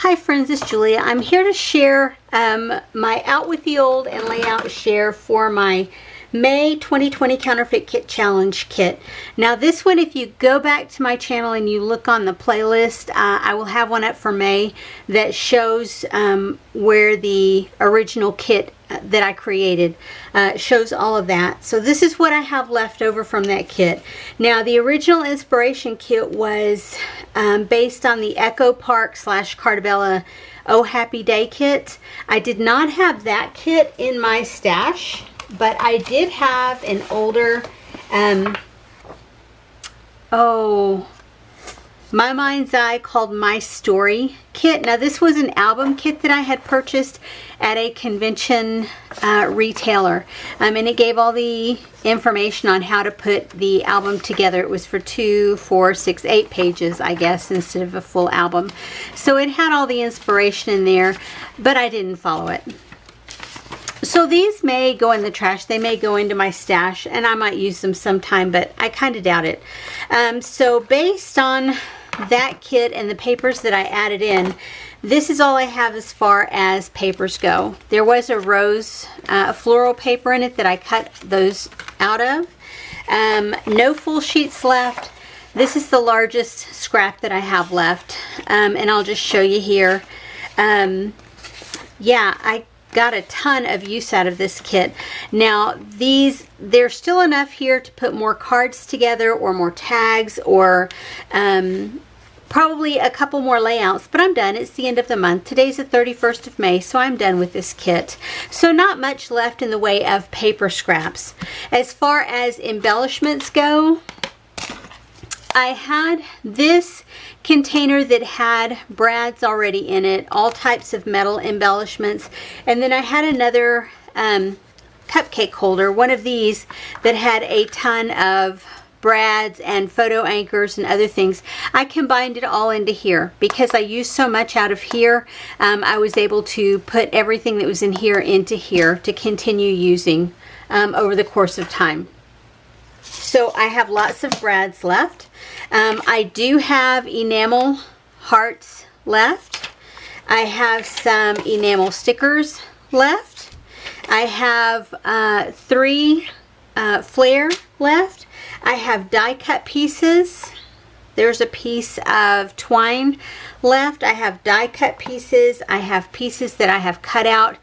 Hi friends, it's Julia. I'm here to share my Out with the Old and Layout share for my May 2020 Counterfeit Kit Challenge kit. Now this one, if you go back to my channel and you look on the playlist, I will have one up for May that shows where the original kit that I created shows all of that. So this is what I have left over from that kit. Now the original inspiration kit was based on the Echo Park / Cartabella Oh Happy Day kit. I did not have that kit in my stash, but I did have an older My Mind's Eye called My Story kit. Now this was an album kit that I had purchased at a convention retailer, and it gave all the information on how to put the album together. It was for 2, 4, 6, 8 pages, I guess, instead of a full album. So it had all the inspiration in there, but I didn't follow it. So these may go in the trash. They may go into my stash, and I might use them sometime, but I kind of doubt it. So based on that kit and the papers that I added in, this is all I have as far as papers go. There was a rose floral paper in it that I cut those out of. No full sheets left. This is the largest scrap that I have left, and I'll just show you here. Yeah, I got a ton of use out of this kit. Now there's still enough here to put more cards together or more tags or probably a couple more layouts, but I'm done. It's the end of the month. Today's the 31st of May, so I'm done with this kit. So not much left in the way of paper scraps. As far as embellishments go, I had this container that had brads already in it, all types of metal embellishments, and then I had another cupcake holder, one of these, that had a ton of brads and photo anchors and other things. I combined it all into here because I used so much out of here. I was able to put everything that was in here into here to continue using over the course of time. So I have lots of brads left. I do have enamel hearts left. I have some enamel stickers left. I have 3 flare left. I have die cut pieces. There's a piece of twine left. I have die cut pieces. I have pieces that I have cut out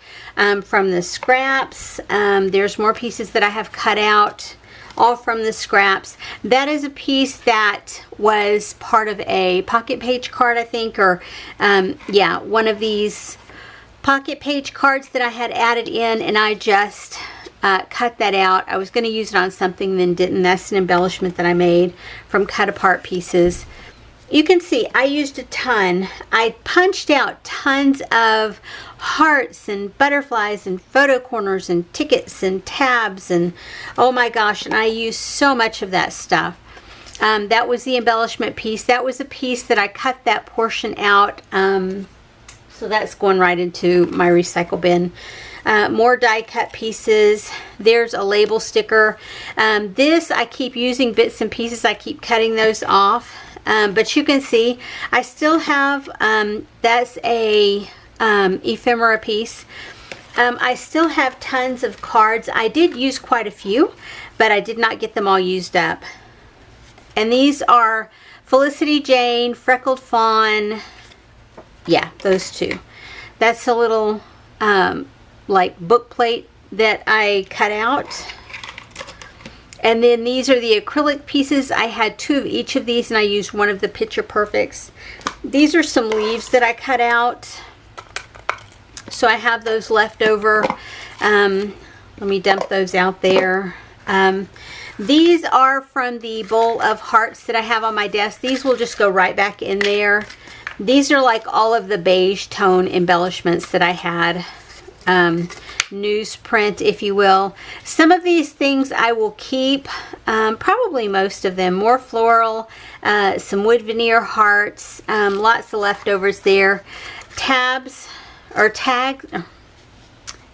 from the scraps. There's more pieces that I have cut out, all from the scraps. That is a piece that was part of a pocket page card, I think, or yeah, one of these pocket page cards that I had added in, and I just cut that out. I was going to use it on something, then didn't. That's an embellishment that I made from cut apart pieces. You can see I used a ton. I punched out tons of hearts and butterflies and photo corners and tickets and tabs, and oh my gosh, and I used so much of that stuff. That was the embellishment piece. That was a piece that I cut that portion out, so that's going right into my recycle bin. More die cut pieces. There's a label sticker. This I keep using bits and pieces. I keep cutting those off. But you can see I still have, that's a ephemera piece. I still have tons of cards. I did use quite a few, but I did not get them all used up. And these are Felicity Jane, Freckled Fawn. Yeah, those two. That's a little like book plate that I cut out. And then these are the acrylic pieces. I had 2 of each of these, and I used one of the Picture Perfects. These are some leaves that I cut out, so I have those left over. Let me dump those out there. These are from the bowl of hearts that I have on my desk. These will just go right back in there. These are like all of the beige tone embellishments that I had. Newsprint, if you will. Some of these things I will keep, probably most of them. More floral, some wood veneer hearts, lots of leftovers there. Tabs, or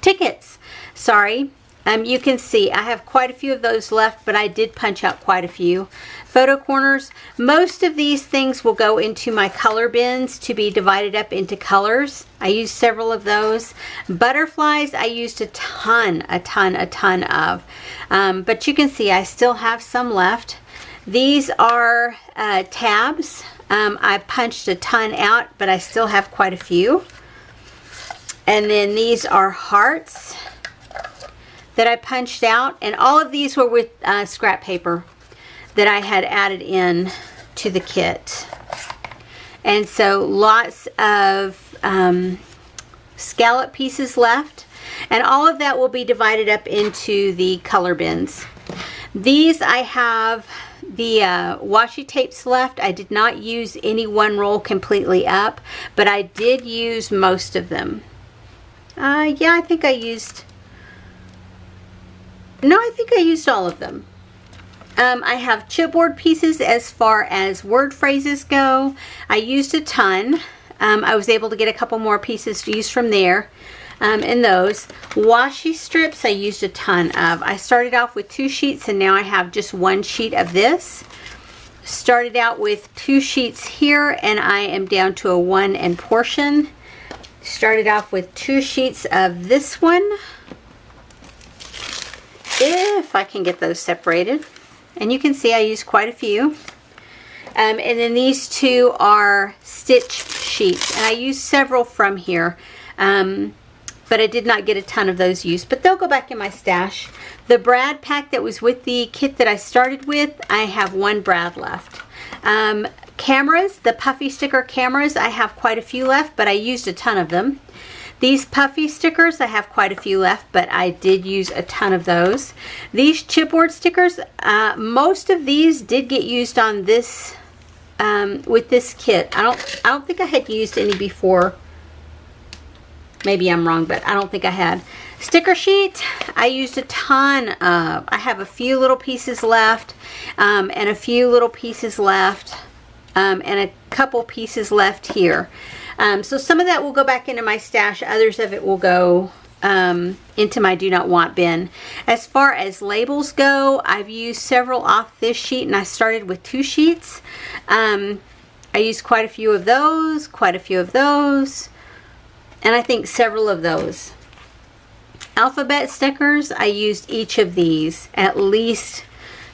tickets, sorry. You can see I have quite a few of those left, but I did punch out quite a few. Photo corners, most of these things will go into my color bins to be divided up into colors. I used several of those. Butterflies, I used a ton of. But you can see I still have some left. These are tabs. I punched a ton out, but I still have quite a few. And then these are hearts that I punched out, and all of these were with scrap paper that I had added in to the kit. And so lots of scallop pieces left, and all of that will be divided up into the color bins. These I have the washi tapes left. I did not use any one roll completely up, but I did use most of them. Yeah, I think I used... No, I think I used all of them. I have chipboard pieces as far as word phrases go. I used a ton. I was able to get a couple more pieces to use from there. And those washi strips I used a ton of. I started off with 2 sheets and now I have just 1 sheet of this. Started out with 2 sheets here and I am down to a 1 and portion. Started off with 2 sheets of this one, if I can get those separated. And you can see I used quite a few. And then these 2 are stitch sheets. And I used several from here. But I did not get a ton of those used. But they'll go back in my stash. The brad pack that was with the kit that I started with, I have 1 brad left. Cameras, the puffy sticker cameras, I have quite a few left, but I used a ton of them. These puffy stickers, I have quite a few left, but I did use a ton of those. These chipboard stickers, most of these did get used on this, with this kit. I don't think I had used any before. Maybe I'm wrong, but I don't think I had. Sticker sheet, I used a ton of. I have a few little pieces left, and a few little pieces left, and a couple pieces left here. So some of that will go back into my stash. Others of it will go into my do not want bin. As far as labels go, I've used several off this sheet, and I started with 2 sheets. I used quite a few of those, and I think several of those. Alphabet stickers, I used each of these at least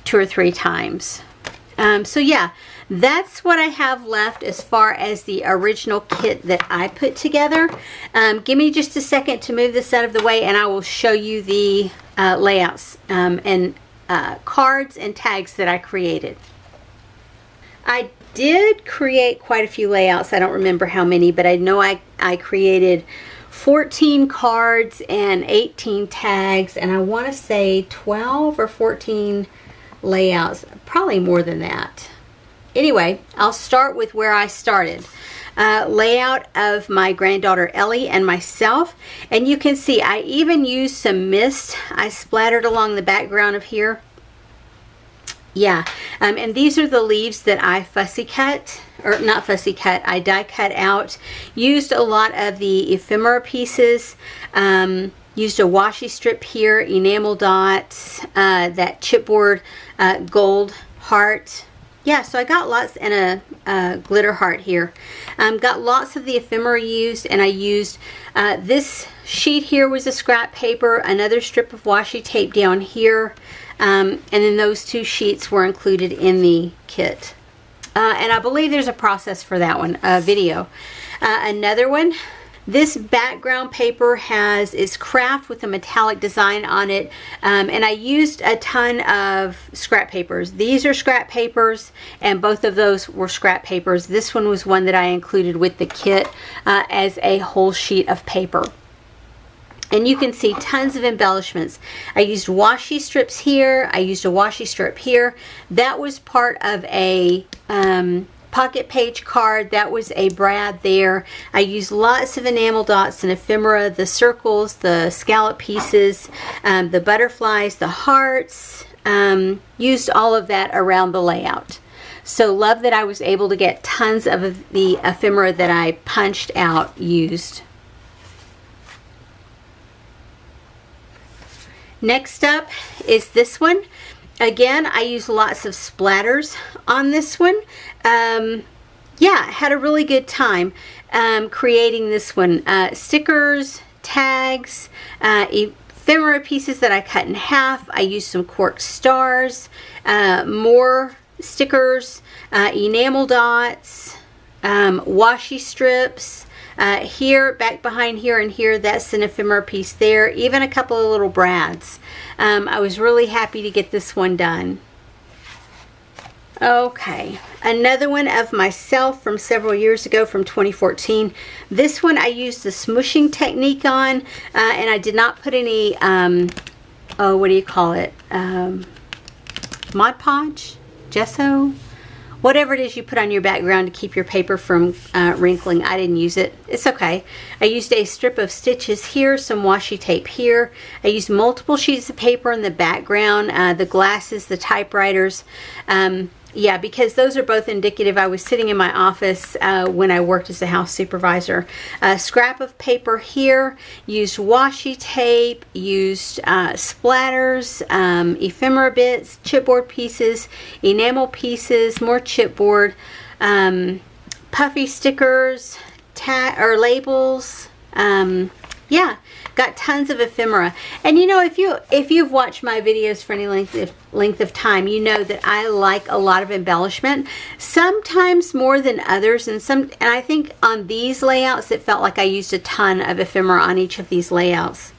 2 or 3 times. So yeah, that's what I have left as far as the original kit that I put together. Give me just a second to move this out of the way and I will show you the layouts and cards and tags that I created. I did create quite a few layouts. I don't remember how many, but I know I created 14 cards and 18 tags, and I want to say 12 or 14 layouts, probably more than that. Anyway, I'll start with where I started. Layout of my granddaughter Ellie and myself, and you can see I even used some mist I splattered along the background of here. Yeah, and these are the leaves that I fussy cut, or not fussy cut, I die cut out. Used a lot of the ephemera pieces, used a washi strip here, enamel dots, that chipboard gold heart. Yeah, so I got lots, and a glitter heart here. Got lots of the ephemera used, and I used this sheet here was a scrap paper, another strip of washi tape down here, and then those 2 sheets were included in the kit. And I believe there's a process for that one, a video. Another one, this background paper is craft with a metallic design on it, and I used a ton of scrap papers. These are scrap papers, and both of those were scrap papers. This one was one that I included with the kit as a whole sheet of paper. And you can see tons of embellishments. I used washi strips here. I used a washi strip here. That was part of a pocket page card. That was a brad there. I used lots of enamel dots and ephemera, the circles, the scallop pieces, the butterflies, the hearts. Used all of that around the layout. So love that I was able to get tons of the ephemera that I punched out used. Next up is this one. Again, I use lots of splatters on this one. Yeah, had a really good time creating this one. Stickers, tags, ephemera pieces that I cut in half. I used some cork stars, more stickers, enamel dots, washi strips. Here, back behind here and here, that's an ephemera piece there. Even a couple of little brads. I was really happy to get this one done. Okay, another one of myself from several years ago from 2014. This one I used the smooshing technique on, and I did not put any, oh, what do you call it? Mod Podge? Gesso? Whatever it is you put on your background to keep your paper from wrinkling. I didn't use it. It's okay. I used a strip of stitches here, some washi tape here. I used multiple sheets of paper in the background, the glasses, the typewriters. Yeah, because those are both indicative. I was sitting in my office when I worked as a house supervisor. A scrap of paper here, used washi tape, used splatters, ephemera bits, chipboard pieces, enamel pieces, more chipboard, puffy stickers, or labels. Yeah, got tons of ephemera. And you know, if you've watched my videos for any length of time, you know that I like a lot of embellishment, sometimes more than others, and I think on these layouts it felt like I used a ton of ephemera on each of these layouts.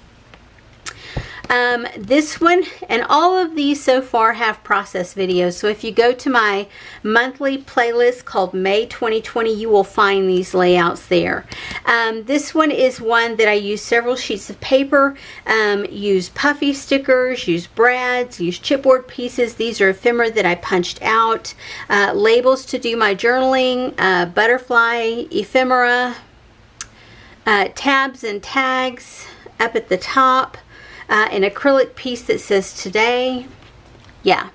This one and all of these so far have process videos, so if you go to my monthly playlist called May 2020, you will find these layouts there. This one is one that I use several sheets of paper, use puffy stickers, use brads, use chipboard pieces. These are ephemera that I punched out, labels to do my journaling, butterfly ephemera, tabs and tags up at the top. An acrylic piece that says today. Yeah,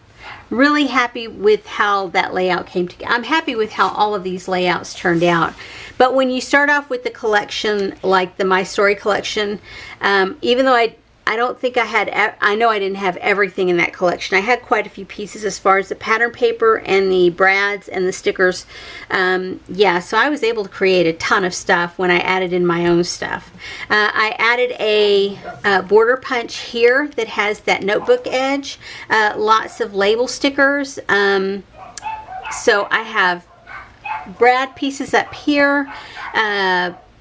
really happy with how that layout came together. I'm happy with how all of these layouts turned out. But when you start off with the collection, like the My Story collection, even though I don't think I know I didn't have everything in that collection. I had quite a few pieces as far as the pattern paper and the brads and the stickers. Yeah, so I was able to create a ton of stuff when I added in my own stuff. I added a border punch here that has that notebook edge. Lots of label stickers. So I have brad pieces up here.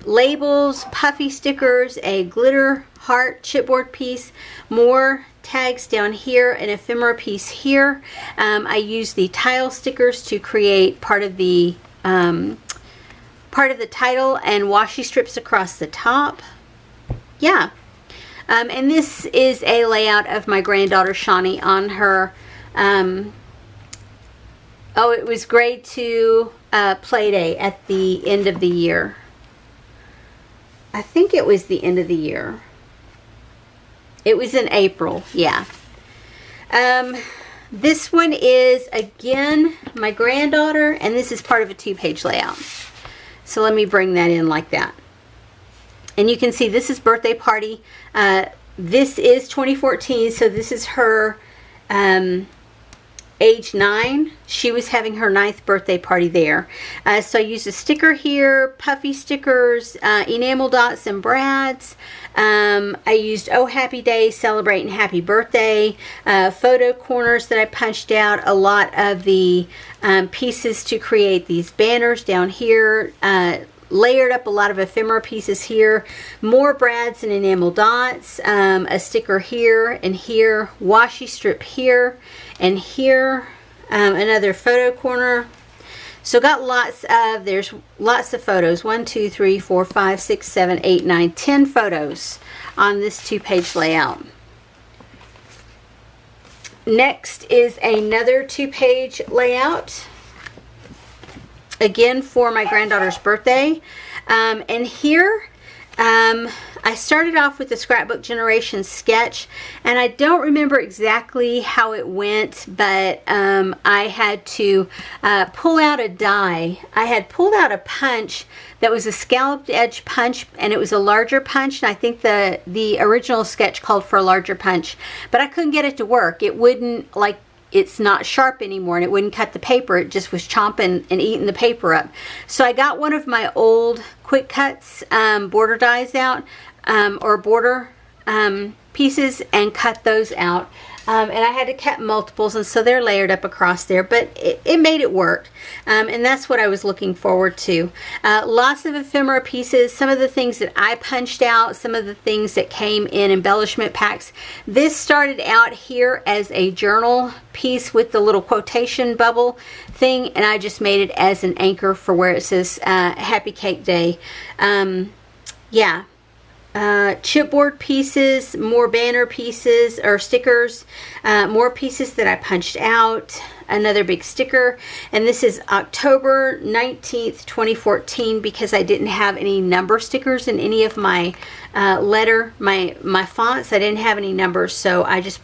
Labels, puffy stickers, a glitter heart chipboard piece, more tags down here, an ephemera piece here. I used the tile stickers to create part of the title and washi strips across the top. Yeah. And this is a layout of my granddaughter Shawnee on her oh, it was grade 2 play day at the end of the year. I think it was the end of the year. It was in April, yeah. This one is, again, my granddaughter, and this is part of a 2-page layout. So let me bring that in like that. And you can see this is birthday party. This is 2014, so this is her age 9. She was having her 9th birthday party there. So I used a sticker here, puffy stickers, enamel dots and brads. I used Oh Happy Day, Celebrating Happy Birthday, photo corners that I punched out, a lot of the pieces to create these banners down here, layered up a lot of ephemera pieces here, more brads and enamel dots, a sticker here and here, washi strip here and here, another photo corner. So got there's lots of photos, 1, 2, 3, 4, 5, 6, 7, 8, 9, 10 photos on this 2-page layout. Next is another 2-page layout, again for my granddaughter's birthday. And here I started off with the Scrapbook Generation sketch, and I don't remember exactly how it went, but I had to pull out a die. I had pulled out a punch that was a scalloped edge punch, and it was a larger punch, and I think the original sketch called for a larger punch, but I couldn't get it to work. It wouldn't, like, it's not sharp anymore, and it wouldn't cut the paper. It just was chomping and eating the paper up. So I got one of my old Quick Cuts border dies out, or border pieces, and cut those out. And I had to cut multiples, and so they're layered up across there, but it made it work. And that's what I was looking forward to. Lots of ephemera pieces, some of the things that I punched out, some of the things that came in embellishment packs. This started out here as a journal piece with the little quotation bubble thing, and I just made it as an anchor for where it says Happy Cake Day. Yeah. Chipboard pieces, more banner pieces or stickers, more pieces that I punched out, another big sticker, and this is October 19th, 2014, because I didn't have any number stickers in any of my my fonts. I didn't have any numbers, so I just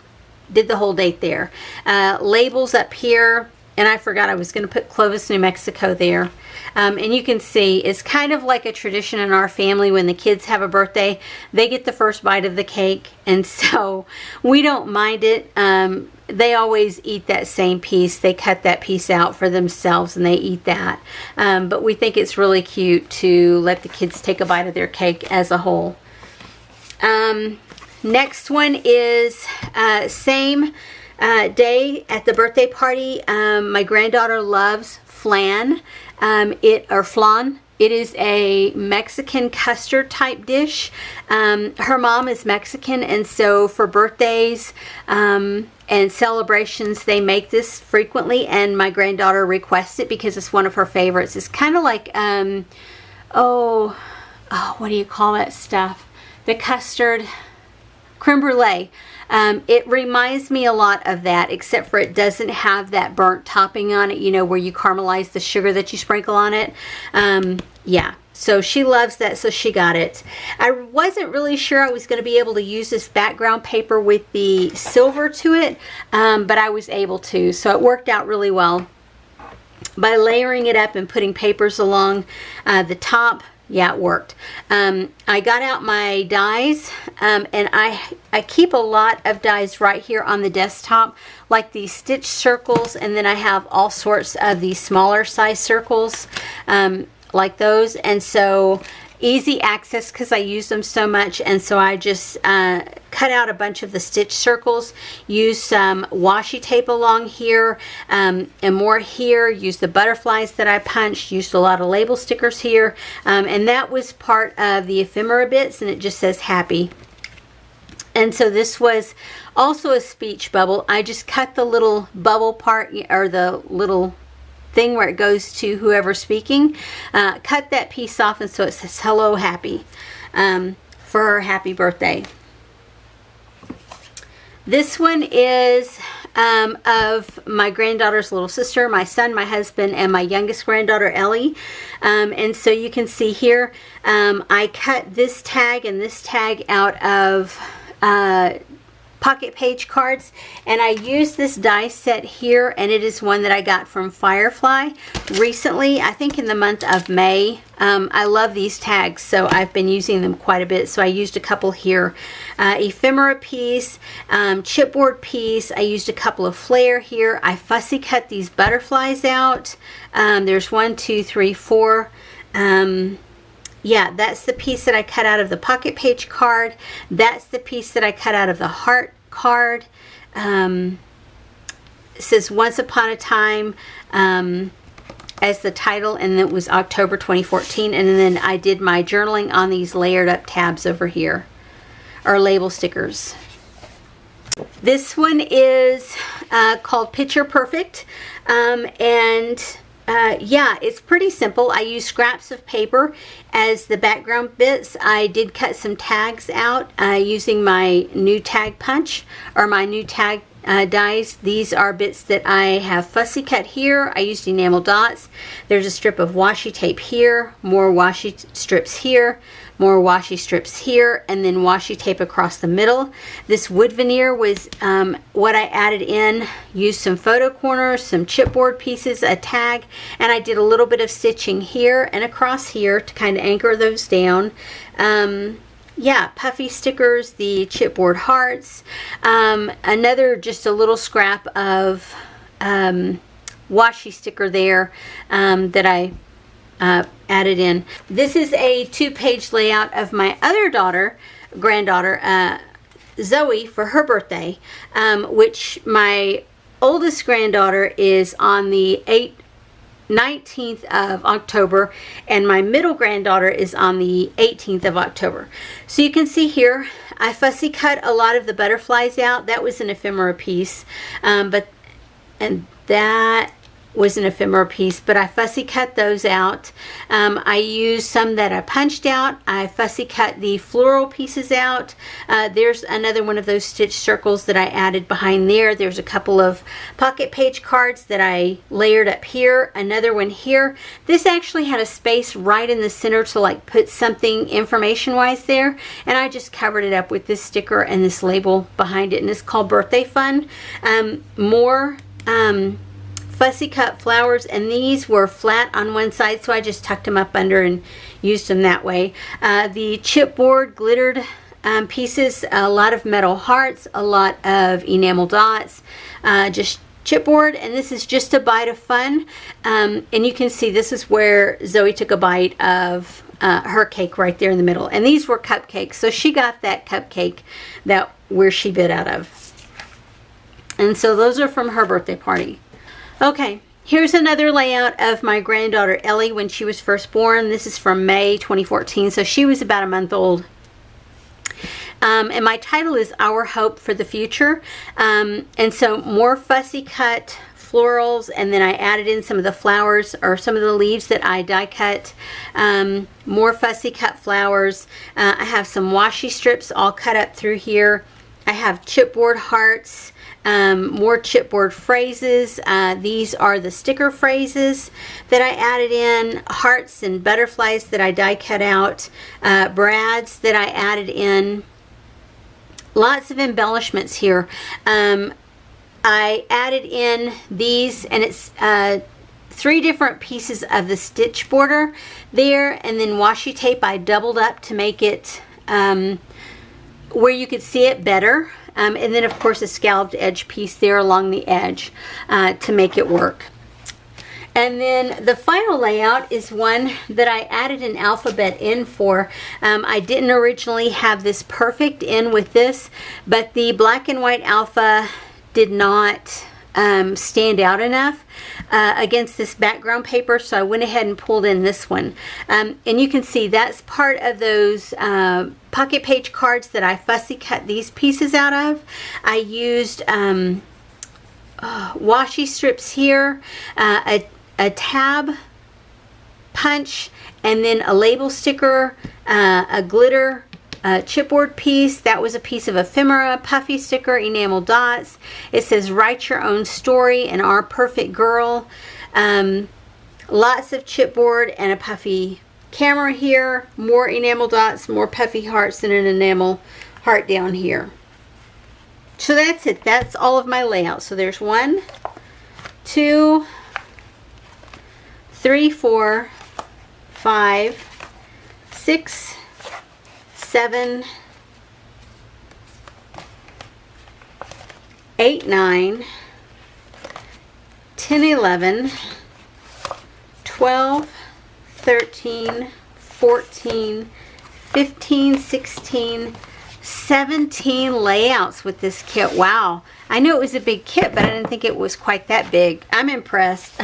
did the whole date there. Labels up here, and I forgot I was going to put Clovis, New Mexico there. And you can see it's kind of like a tradition in our family. When the kids have a birthday, they get the first bite of the cake, and so we don't mind it. They always eat that same piece. They cut that piece out for themselves and they eat that. But we think it's really cute to let the kids take a bite of their cake as a whole. Next one is same day at the birthday party. My granddaughter loves flan. Flan. It is a Mexican custard type dish. Her mom is Mexican, and so for birthdays and celebrations, they make this frequently, and my granddaughter requests it because it's one of her favorites. It's kind of like, what do you call that stuff? The custard, creme brulee. It reminds me a lot of that, except for it doesn't have that burnt topping on it, you know, where you caramelize the sugar that you sprinkle on it. Yeah, so she loves that, so she got it. I wasn't really sure I was going to be able to use this background paper with the silver to it, but I was able to, so it worked out really well. By layering it up and putting papers along the top, yeah, it worked. I got out my dies, and I keep a lot of dies right here on the desktop, like these stitch circles, and then I have all sorts of these smaller size circles, like those, and so easy access because I use them so much, and so I just cut out a bunch of the stitch circles, use some washi tape along here, and more here, use the butterflies that I punched, used a lot of label stickers here, and that was part of the ephemera bits, and it just says happy. And so this was also a speech bubble. I just cut the little bubble part, or the little thing where it goes to whoever's speaking, cut that piece off, and so it says hello happy, for her happy birthday. This one is of my granddaughter's little sister, my son, my husband, and my youngest granddaughter Ellie. And so you can see here, I cut this tag and this tag out of pocket page cards, and I used this die set here, and it is one that I got from Firefly recently, I think in the month of May. I love these tags, so I've been using them quite a bit, so I used a couple here. Ephemera piece, chipboard piece, I used a couple of flare here. I fussy cut these butterflies out. There's 1, 2, 3, 4. Yeah, that's the piece that I cut out of the pocket page card. That's the piece that I cut out of the heart card. It says Once Upon a Time as the title, and it was October 2014. And then I did my journaling on these layered up tabs over here, or label stickers. This one is called Picture Perfect, yeah, it's pretty simple. I use scraps of paper as the background bits. I did cut some tags out using my new tag punch, or my new tag dies. These are bits that I have fussy cut here. I used enamel dots. There's a strip of washi tape here, more washi strips here, more washi strips here, and then washi tape across the middle. This wood veneer was what I added in. Used some photo corners, some chipboard pieces, a tag, and I did a little bit of stitching here and across here to kind of anchor those down. Yeah, puffy stickers, the chipboard hearts, another just a little scrap of washi sticker there that I added in. This is a 2-page layout of my other granddaughter, Zoe, for her birthday, which my oldest granddaughter is on the 19th of October, and my middle granddaughter is on the 18th of October. So you can see here, I fussy cut a lot of the butterflies out. That was an ephemera piece, and that was an ephemera piece, but I fussy cut those out. I used some that I punched out. I fussy cut the floral pieces out. There's another one of those stitch circles that I added behind there. There's a couple of pocket page cards that I layered up here. Another one here. This actually had a space right in the center to like put something information wise there, and I just covered it up with this sticker and this label behind it, and it's called Birthday Fun. More fussy cut flowers, and these were flat on one side, so I just tucked them up under and used them that way. The chipboard glittered pieces, a lot of metal hearts, a lot of enamel dots, just chipboard, and this is just a bite of fun. And you can see this is where Zoe took a bite of her cake right there in the middle, and these were cupcakes, so she got that cupcake where she bit out of. And so those are from her birthday party. Okay, here's another layout of my granddaughter Ellie when she was first born. This is from May 2014, so she was about a month old. And my title is Our Hope for the Future. And so more fussy cut florals, and then I added in some of the flowers or some of the leaves that I die cut. More fussy cut flowers. I have some washi strips all cut up through here. I have chipboard hearts. More chipboard phrases. These are the sticker phrases that I added in. Hearts and butterflies that I die cut out. Brads that I added in. Lots of embellishments here. I added in these, and it's 3 different pieces of the stitch border there, and then washi tape I doubled up to make it where you could see it better. And then of course a scalloped edge piece there along the edge to make it work. And then the final layout is one that I added an alphabet in for. I didn't originally have this perfect in with this, but the black and white alpha did not stand out enough against this background paper, so I went ahead and pulled in this one. And you can see that's part of those pocket page cards that I fussy cut these pieces out of. I used washi strips here, a tab punch, and then a label sticker, a glitter chipboard piece. That was a piece of ephemera, puffy sticker, enamel dots. It says write your own story and our perfect girl. Lots of chipboard and a puffy camera here. More enamel dots, more puffy hearts, and an enamel heart down here. So that's it. That's all of my layout. So there's 1, 2, 3, 4, 5, 6, 7, 8, 9, 10, 11, 12, 13, 14, 15, 16, 17 layouts with this kit. Wow. I knew it was a big kit, but I didn't think it was quite that big. I'm impressed.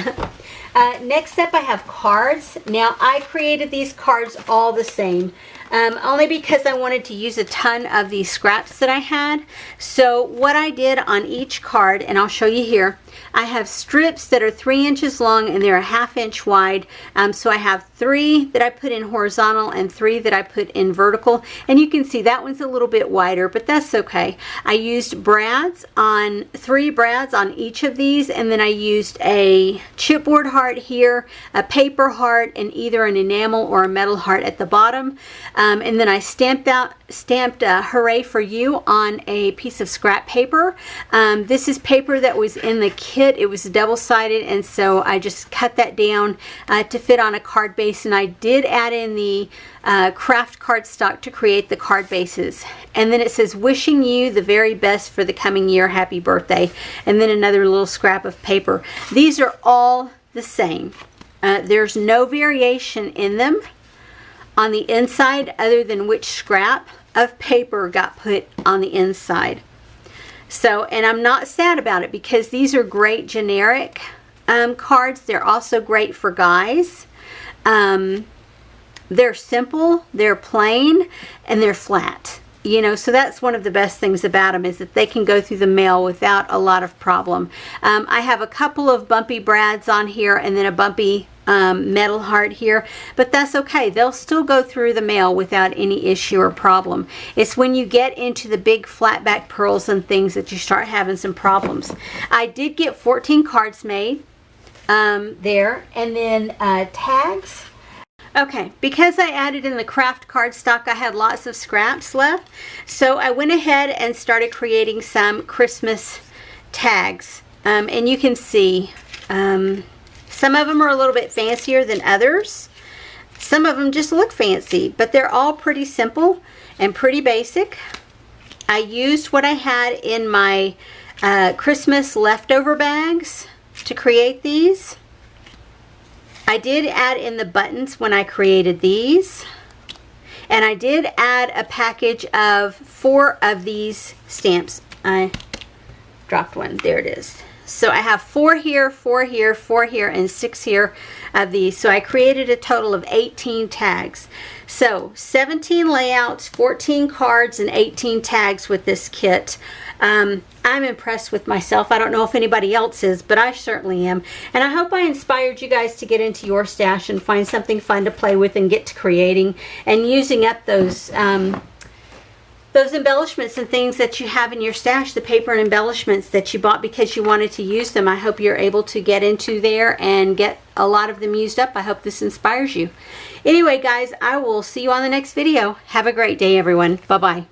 Next up, I have cards. Now, I created these cards all the same, only because I wanted to use a ton of these scraps that I had. So what I did on each card, and I'll show you here, I have strips that are 3 inches long and they're a 1/2 inch wide. So I have 3 that I put in horizontal and 3 that I put in vertical. And you can see that one's a little bit wider, but that's okay. I used brads on 3 brads on each of these, and then I used a chipboard heart here, a paper heart, and either an enamel or a metal heart at the bottom. And then I stamped Hooray for You on a piece of scrap paper. This is paper that was in the kit. It was double-sided, and so I just cut that down to fit on a card base, and I did add in the craft cardstock to create the card bases. And then it says, wishing you the very best for the coming year, happy birthday, and then another little scrap of paper. These are all the same. There's no variation in them on the inside other than which scrap of paper got put on the inside. So, and I'm not sad about it because these are great generic cards. They're also great for guys. They're simple, they're plain, and they're flat. You know, so that's one of the best things about them, is that they can go through the mail without a lot of problem. I have a couple of bumpy brads on here and then a bumpy metal heart here, but that's okay. They'll still go through the mail without any issue or problem. It's when you get into the big flat back pearls and things that you start having some problems. I did get 14 cards made there, and then tags. Okay, because I added in the craft cardstock, I had lots of scraps left, so I went ahead and started creating some Christmas tags. And you can see some of them are a little bit fancier than others. Some of them just look fancy, but they're all pretty simple and pretty basic. I used what I had in my Christmas leftover bags to create these. I did add in the buttons when I created these. And I did add a package of 4 of these stamps. I dropped one. There it is. So I have 4 here, 4 here, 4 here, and 6 here of these. So I created a total of 18 tags. So 17 layouts, 14 cards, and 18 tags with this kit. I'm impressed with myself. I don't know if anybody else is, but I certainly am. And I hope I inspired you guys to get into your stash and find something fun to play with and get to creating and using up those embellishments and things that you have in your stash, the paper and embellishments that you bought because you wanted to use them. I hope you're able to get into there and get a lot of them used up. I hope this inspires you. Anyway, guys, I will see you on the next video. Have a great day, everyone. Bye-bye.